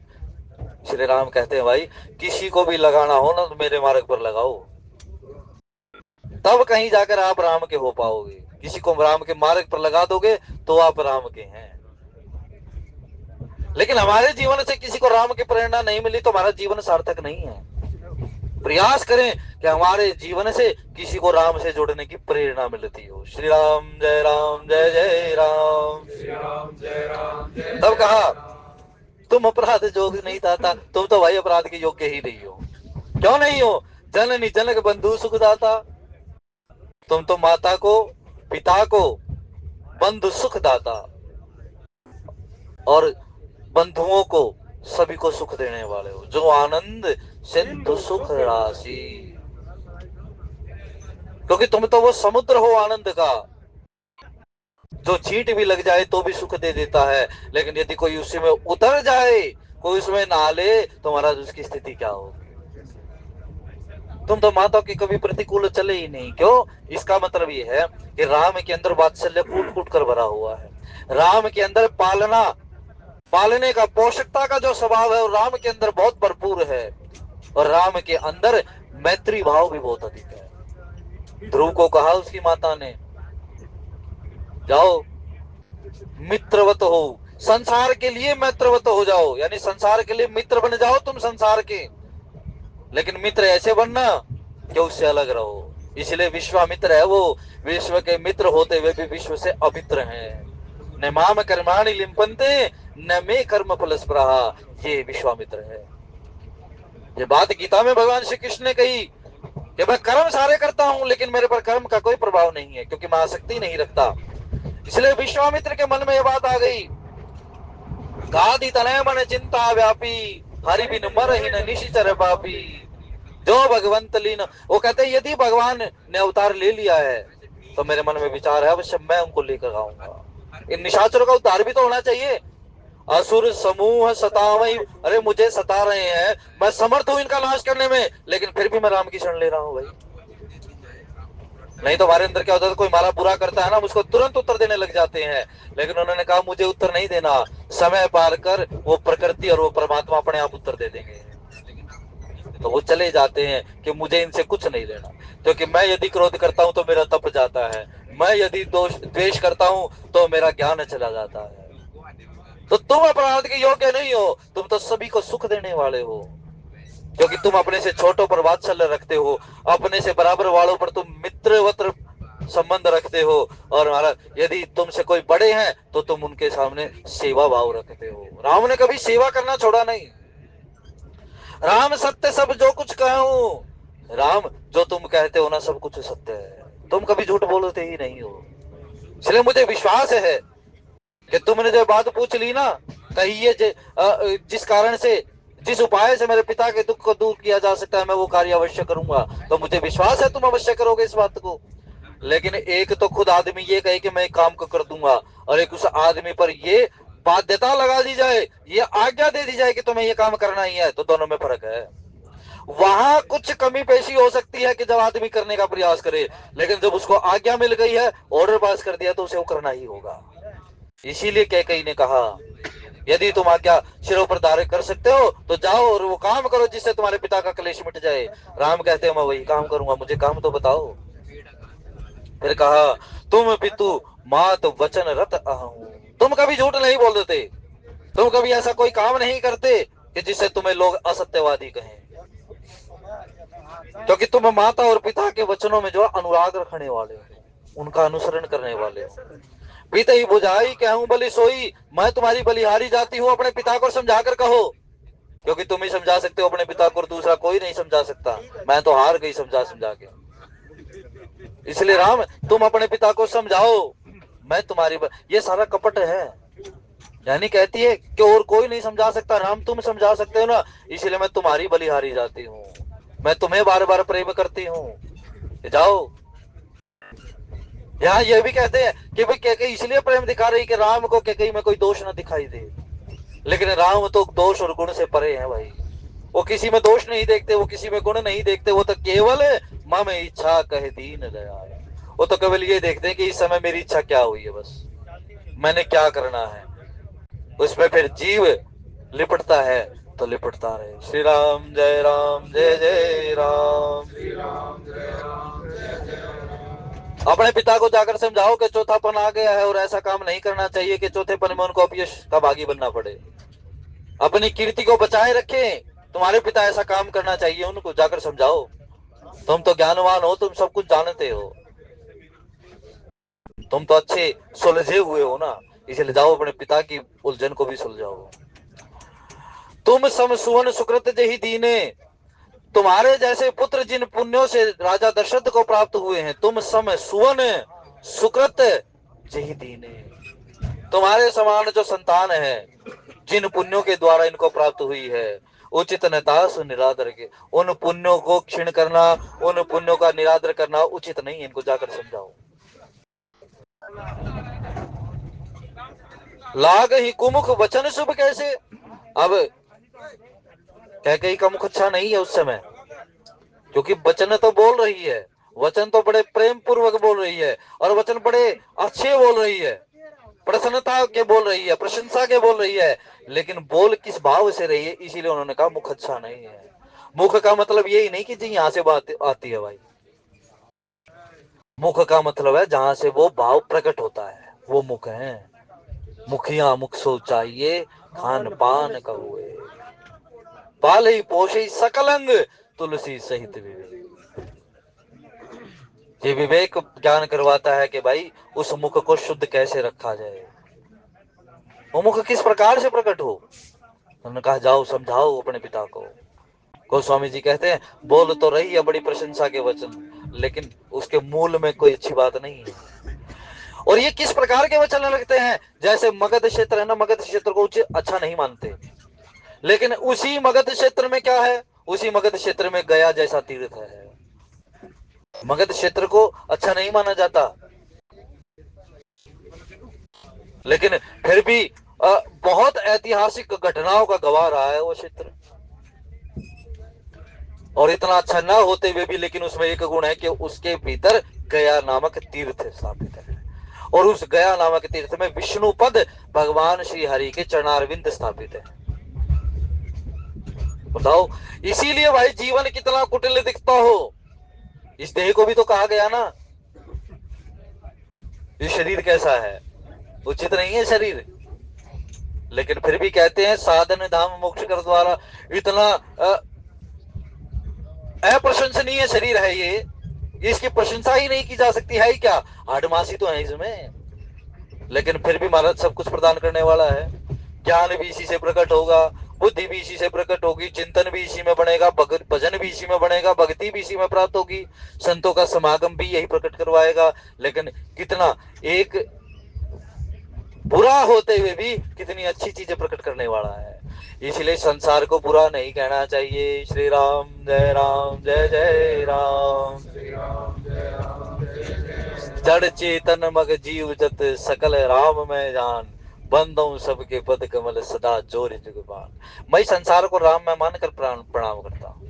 श्री राम कहते हैं भाई किसी को भी लगाना हो ना तो मेरे मार्ग पर लगाओ, तब कहीं जाकर आप राम के हो पाओगे। किसी को राम के मार्ग पर लगा दोगे तो आप राम के हैं। लेकिन हमारे जीवन से किसी को राम की प्रेरणा नहीं मिली तो हमारा जीवन सार्थक नहीं है। प्रयास करें कि हमारे जीवन से किसी को राम से जोड़ने की प्रेरणा मिलती हो। श्री राम जय राम जय जय राम। श्री राम जय राम जय तब जय कहा, राम। तुम अपराध जोग नहीं दाता, तुम तो भाई अपराध के योग्य ही नहीं हो। क्यों नहीं हो? जननी जनक बंधु सुखदाता, तुम तो माता को पिता को बंधु सुख दाता और बंधुओं को सभी को सुख देने वाले हो। जो आनंद सिंधु सुख राशि, क्योंकि तुम तो वो समुद्र हो आनंद का, जो चींट भी लग जाए तो भी सुख दे देता है। लेकिन यदि कोई उसी में उतर जाए, कोई उसमें नहा ले, तो महाराज उसकी स्थिति क्या होगी? तुम तो माता के कभी प्रतिकूल चले ही नहीं। क्यों? इसका मतलब ये है कि राम के अंदर वात्सल्य कूट कूट कर भरा हुआ है। राम के अंदर पालने का, पोषकता का जो स्वभाव है वो राम के अंदर बहुत भरपूर है। और राम के अंदर मैत्री भाव भी बहुत अधिक है। ध्रुव को कहा उसकी माता ने, जाओ मित्रवत हो, संसार के लिए मित्रवत हो जाओ, यानी संसार के लिए मित्र बन जाओ तुम संसार के, लेकिन मित्र ऐसे बनना कि उससे अलग रहो। इसलिए विश्वामित्र है वो, विश्व के मित्र होते हुए भी विश्व से अमित्र हैं। न माम कर्माणि लिम्पन्ते न मे कर्म फल स्पृहा, ये विश्वामित्र है। ये बात गीता में भगवान श्री कृष्ण ने कही कि मैं कर्म सारे करता हूं लेकिन मेरे पर कर्म का कोई प्रभाव नहीं है, क्योंकि मैं आसक्ति नहीं रखता। इसलिए विश्वामित्र के मन में यह बात आ गई, गादी तनय मन चिंता व्यापी, हरि बिन मर ही न निशिचर पापी। जो भगवंत लीन, वो कहते हैं यदि भगवान ने अवतार ले लिया है तो मेरे मन में विचार है अवश्य मैं उनको लेकर आऊंगा। इन निशाचरों का उद्धार भी तो होना चाहिए। असुर समूह सतावई, अरे मुझे सता रहे हैं, मैं समर्थ हूं इनका नाश करने में, लेकिन फिर भी मैं राम की शरण ले रहा हूं भाई। नहीं तो हमारे अंदर क्या होता है, कोई हमारा बुरा करता है ना, उसको तुरंत उत्तर देने लग जाते हैं। लेकिन उन्होंने कहा मुझे उत्तर नहीं देना, समय पार कर वो प्रकृति और वो परमात्मा अपने आप उत्तर दे देंगे। तो वो चले जाते हैं कि मुझे इनसे कुछ नहीं लेना, क्योंकि मैं यदि क्रोध करता हूं तो मेरा तप जाता है, मैं यदि द्वेष करता हूं तो मेरा ज्ञान चला जाता है। तो तुम अपराध के योग्य नहीं हो, तुम तो सभी को सुख देने वाले हो, क्योंकि तुम अपने से छोटों पर वात्सल्य रखते हो, अपने से बराबर वालों पर तुम मित्रवत संबंध रखते हो। और महाराज यदि तुमसे कोई बड़े हैं तो तुम उनके सामने सेवा भाव रखते हो। राम ने कभी सेवा करना छोड़ा नहीं। राम सत्य सब जो कुछ कहूं, राम जो तुम कहते हो ना सब कुछ सत्य है, तुम कभी झूठ बोलते ही नहीं हो। इसलिए मुझे विश्वास है कि तुमने जो बात पूछ ली ना, कहिए जिस कारण से, जिस उपाय से मेरे पिता के दुख को दूर किया जा सकता है मैं वो कार्य अवश्य करूंगा। तो मुझे विश्वास है तुम अवश्य करोगे इस बात को। लेकिन एक तो खुद आदमी ये कहे कि मैं काम को कर दूंगा, और एक उस आदमी पर ये बाध्यता लगा दी जाए, ये आज्ञा दे दी जाए कि तुम्हें ये काम करना ही है, तो दोनों में फर्क है। वहां कुछ कमी पेशी हो सकती है कि जब आदमी करने का प्रयास करे, लेकिन जब उसको आज्ञा मिल गई है, ऑर्डर पास कर दिया, तो उसे वो करना ही होगा। इसीलिए कैकेयी ने कहा यदि तुम आज्ञा सिरों पर धारण कर सकते हो तो जाओ और वो काम करो जिससे तुम्हारे पिता का क्लेश मिट जाए। राम कहते हैं मैं वही काम करूंगा, मुझे काम तो बताओ। फिर कहा तुम पितु मात वचन रत अहं, तुम कभी झूठ नहीं बोल देते, तुम कभी ऐसा कोई काम नहीं करते कि जिससे तुम्हें लोग असत्यवादी कहें, क्योंकि तुम माता और पिता के वचनों में जो अनुराग रखने वाले हो, उनका अनुसरण करने वाले हो। पिता ही बुझाई कहूं बलि सोई, मैं तुम्हारी बलिहारी जाती हूँ, अपने पिता को समझा कर कहो, क्योंकि तुम ही समझा सकते हो अपने पिता को, दूसरा कोई नहीं समझा सकता, मैं तो हार गई समझा समझा के। इसलिए राम तुम अपने पिता को समझाओ, मैं तुम्हारी ये सारा कपट है। यानी कहती है कि और कोई नहीं समझा सकता, राम तुम समझा सकते हो ना, इसलिए मैं तुम्हारी बलिहारी जाती हूँ, मैं तुम्हें बार बार प्रेम करती हूँ, जाओ। यहाँ ये भी कहते हैं कि भाई कैकेयी इसलिए प्रेम दिखा रही कि राम को कैकेयी में कोई दोष ना दिखाई दे, लेकिन राम तो दोष और गुण से परे हैं भाई, वो किसी में दोष नहीं देखते, वो किसी में गुण नहीं देखते, वो तो केवल मम इच्छा कह दीन दयाल, वो तो केवल ये देखते हैं कि इस समय मेरी इच्छा क्या हुई है, बस मैंने क्या करना है, उसमें फिर जीव लिपटता है तो लिपटता रहे। श्री राम जय राम जय जय राम। श्री राम जय राम जय जय राम। अपने पिता को जाकर समझाओ कि चौथापन आ गया है और ऐसा काम नहीं करना चाहिए कि चौथेपन में उनको अपयश का भागी बनना पड़े, अपनी कीर्ति को बचाए रखें, तुम्हारे पिता ऐसा काम करना चाहिए, उनको जाकर समझाओ, तुम तो ज्ञानवान हो, तुम सब कुछ जानते हो, तुम तो अच्छे सुलझे हुए हो ना, इसलिए जाओ अपने पिता की उलझन को भी सुलझाओ। तुम सम सुवन सुकृत जही दीने, तुम्हारे जैसे पुत्र जिन पुण्यों से राजा दशरथ को प्राप्त हुए हैं, तुम सम सुवन सुकृत जही दीने, तुम्हारे समान जो संतान है जिन पुण्यों के द्वारा इनको प्राप्त हुई है, उचित नतास निरादर के, उन पुण्यों को क्षीण करना, उन पुण्यों का निरादर करना उचित नहीं, इनको जाकर समझाओ। लाग ही कुमुख वचन शुभ कैसे, अब कैकेयी का मुख अच्छा नहीं है उस समय, क्योंकि वचन तो बोल रही है, वचन तो बड़े प्रेम पूर्वक बोल रही है, और वचन बड़े अच्छे बोल रही है, प्रसन्नता के बोल रही है, प्रशंसा के बोल रही है, लेकिन बोल किस भाव से रही है, इसीलिए उन्होंने कहा मुख अच्छा नहीं है। मुख का मतलब यही नहीं कि जी यहां से बात आती है भाई, मुख का मतलब है जहां से वो भाव प्रकट होता है, वो मुख है। मुखिया मुख सोचाइए खान पान कहुए, पाल ही पोषी सकल अंग तुलसी सहित विवेक। ये विवेक ज्ञान करवाता है कि भाई उस मुख को शुद्ध कैसे रखा जाए, वो मुख किस प्रकार से प्रकट हो। उन्होंने कहा जाओ समझाओ अपने पिता को। गोस्वामी जी कहते हैं बोल तो रही है बड़ी प्रशंसा के वचन, लेकिन उसके मूल में कोई अच्छी बात नहीं है। और ये किस प्रकार के वचन लगते हैं, जैसे मगध क्षेत्र है ना, मगध क्षेत्र को अच्छा नहीं मानते, लेकिन उसी मगध क्षेत्र में क्या है, उसी मगध क्षेत्र में गया जैसा तीर्थ है, मगध क्षेत्र को अच्छा नहीं माना जाता, लेकिन फिर भी बहुत ऐतिहासिक घटनाओं का गवाह रहा है वो क्षेत्र। और इतना अच्छा ना होते हुए भी लेकिन उसमें एक गुण है कि उसके भीतर गया नामक तीर्थ स्थापित है, और उस गया नामक तीर्थ में विष्णु पद भगवान श्री हरि के चरणारविंद स्थापित है। बताओ, इसीलिए भाई जीवन कितना कुटिल दिखता हो, इस देह को भी तो कहा गया ना, ये शरीर कैसा है, उचित नहीं है शरीर, लेकिन फिर भी कहते हैं साधन धाम मोक्ष कर द्वारा, इतना अप्रशंसनीय शरीर है ये, इसकी प्रशंसा ही नहीं की जा सकती है, क्या आठमासी तो है इसमें, लेकिन फिर भी महाराज सब कुछ प्रदान करने वाला है। ज्ञान भी इसी से प्रकट होगा, बुद्धि भी इसी से प्रकट होगी, चिंतन भी इसी में बनेगा, भजन भी इसी में बनेगा, भक्ति भी इसी में प्राप्त होगी, संतों का समागम भी यही प्रकट करवाएगा। लेकिन कितना एक बुरा होते हुए भी कितनी अच्छी चीजें प्रकट करने वाला है, इसलिए संसार को बुरा नहीं कहना चाहिए। श्री राम जय जय राम। श्री राम जय राम जय जय जड़ चेतन मग जीव जत सकल राम में जान, बंदो सबके पद कमल सदा जोर जुगबान। मैं संसार को राम में मानकर प्रणाम करता हूँ,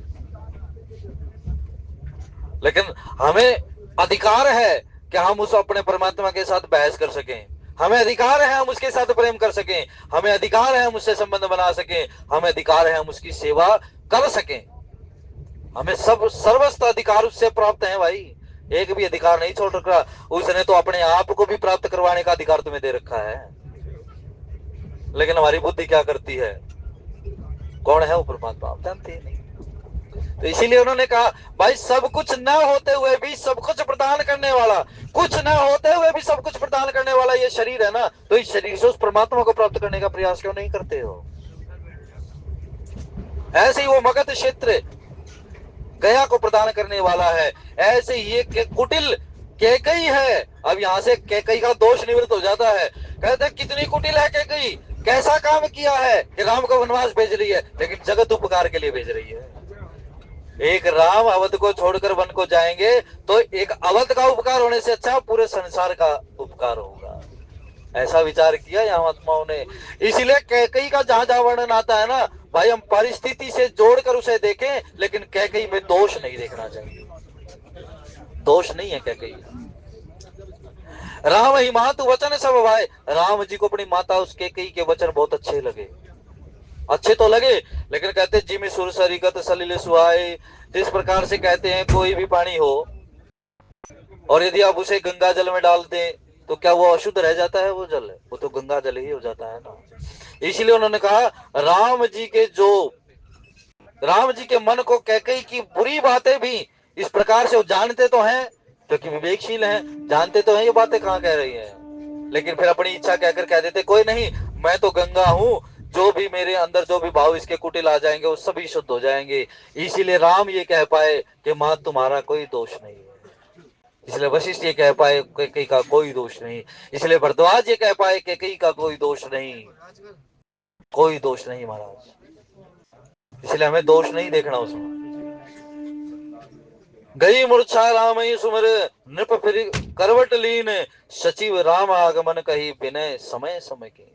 लेकिन हमें अधिकार है कि हम उस अपने परमात्मा के साथ बहस कर सकें, हमें अधिकार है हम उसके साथ प्रेम कर सकें, हमें अधिकार है हम उससे संबंध बना सकें, हमें अधिकार है हम उसकी सेवा कर सकें। हमें सब सर्वस्व अधिकार उससे प्राप्त है भाई, एक भी अधिकार नहीं छोड़ रखा। उसने तो अपने आप को भी प्राप्त करवाने का अधिकार तुम्हें दे रखा है, लेकिन हमारी बुद्धि क्या करती है? कौन है वो परमात्मा? आप जानते ही नहीं। तो इसीलिए उन्होंने कहा भाई सब कुछ न होते हुए भी सब कुछ प्रदान करने वाला, कुछ न होते हुए भी सब कुछ प्रदान करने वाला ये शरीर है ना, तो इस शरीर से उस परमात्मा को प्राप्त करने का प्रयास क्यों नहीं करते हो? ऐसे ही वो मगध क्षेत्र गया को प्रदान करने वाला है, ऐसे ही ये कुटिल कैकई है। अब यहाँ से कैकई का दोष निवृत्त हो जाता है। कहते कितनी कुटिल है कैकई, कैसा काम किया है कि राम को वनवास भेज रही है, लेकिन जगत उपकार के लिए भेज रही है। एक राम अवध को छोड़कर वन को जाएंगे तो एक अवध का उपकार होने से अच्छा पूरे संसार का उपकार होगा, ऐसा विचार किया यहाँ महात्माओं ने। इसीलिए कैकई का जहां जहां वर्णन आता है ना भाई, हम परिस्थिति से जोड़कर उसे देखें, लेकिन कैकई में दोष नहीं देखना चाहिए, दोष नहीं है कैकई। राम ही मातु वचन सब भाई, राम जी को अपनी माता उस कैकई के वचन बहुत अच्छे लगे, अच्छे तो लगे, लेकिन कहते जिमी सुर सरिगत सलिल सुहाए, जिस प्रकार से कहते हैं कोई भी पानी हो और यदि आप उसे गंगा जल में डाल दें तो क्या वो अशुद्ध रह जाता है? वो जल, वो तो गंगा जल ही हो जाता है ना। इसलिए उन्होंने कहा राम जी के मन को कैकई की बुरी बातें भी इस प्रकार से वो जानते तो हैं, क्योंकि विवेकशील हैं, जानते तो हैं ये बातें कहाँ कह रही हैं, लेकिन फिर अपनी इच्छा कहकर कह देते कोई नहीं, मैं तो गंगा हूं, जो भी मेरे अंदर जो भी भाव इसके कुटिल आ जाएंगे वो सभी शुद्ध हो जाएंगे। इसीलिए राम ये कह पाए कि मां तुम्हारा कोई दोष नहीं है, इसलिए वशिष्ठ ये कह पाए कैकई का कोई दोष नहीं, इसलिए भरद्वाज ये कह पाए कैकई का कोई दोष नहीं, कोई दोष नहीं महाराज। इसलिए हमें दोष नहीं देखना उसमें। गई मूर्छा राम ही सुमर, नृप फिर करवट लीन, सचिव राम आगमन कही विनय समय समय के।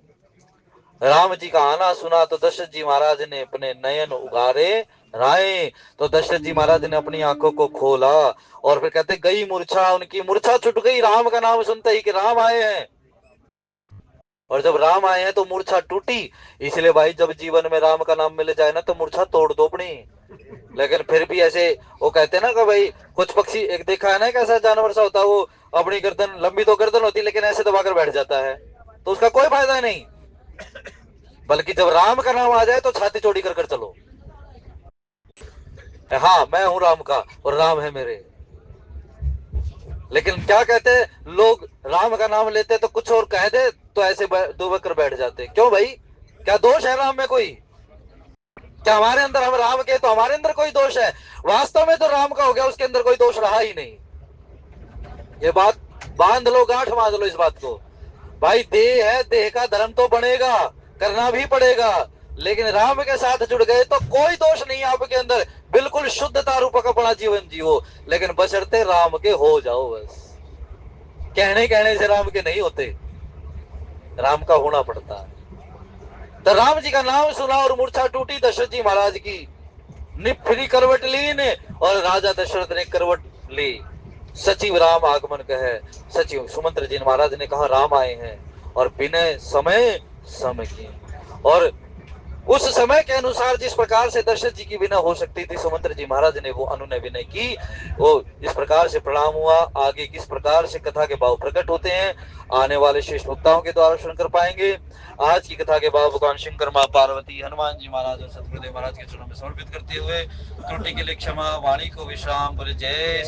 राम जी का आना सुना तो दशरथ जी महाराज ने अपने नयन उगारे राय, तो दशरथ जी महाराज ने अपनी आंखों को खोला और फिर कहते गई मूर्छा, उनकी मूर्छा छुट गई राम का नाम सुनते ही कि राम आए हैं। और जब राम आए हैं तो मूर्छा टूटी। इसलिए भाई जब जीवन में राम का नाम मिल जाए ना तो मूर्छा तोड़ दो अपनी, लेकिन फिर भी ऐसे वो कहते हैं ना कि भाई कुछ पक्षी, एक देखा है ना कैसा जानवर सा होता है, वो अपनी गर्दन, लंबी तो गर्दन होती लेकिन ऐसे दबाकर बैठ जाता है, तो उसका कोई फायदा नहीं। बल्कि जब राम का नाम आ जाए तो छाती चौड़ी कर चलो, हाँ मैं हूं राम का और राम है मेरे। लेकिन क्या कहते हैं लोग, राम का नाम लेते तो कुछ और कह दे तो ऐसे दुबक कर बैठ जाते। क्यों भाई, क्या दोष है राम में कोई? क्या हमारे अंदर, हम राम के तो हमारे अंदर कोई दोष है? वास्तव में तो राम का हो गया, उसके अंदर कोई दोष रहा ही नहीं। ये बात बांध लो, गांठ बांध लो इस बात को भाई। देह है, देह का धर्म तो बनेगा, करना भी पड़ेगा, लेकिन राम के साथ जुड़ गए तो कोई दोष नहीं आपके अंदर, बिल्कुल शुद्धता रूप का अपना जीवन जियो, लेकिन बशर्ते राम के हो जाओ बस। कहने से राम के नहीं होते, राम का होना पड़ता है। तो राम जी का नाम सुना और मूर्छा टूटी दशरथ जी महाराज की, निफरी करवट ली ने, और राजा दशरथ ने करवट ली। सचिव राम आगमन कहे, सचिव सुमंत्र जी महाराज ने कहा राम आए हैं, और विनय समय समय की, और उस समय के अनुसार जिस प्रकार से दशरथ जी की विनय हो सकती थी, सुमंत्र जी महाराज ने वो अनुनय विनय की। वो इस प्रकार से प्रणाम हुआ। आगे किस प्रकार से कथा के भाव प्रकट होते हैं आने वाले श्रेष्ठ वक्ताओं के द्वारा सुनकर पाएंगे। आज की कथा के भाव भगवान शंकर, मां पार्वती, हनुमान जी महाराज और सतगुरुदेव महाराज के चरणों में समर्पित करते हुए त्रुटि के लिए क्षमा, वाणी को विश्राम बोले। जय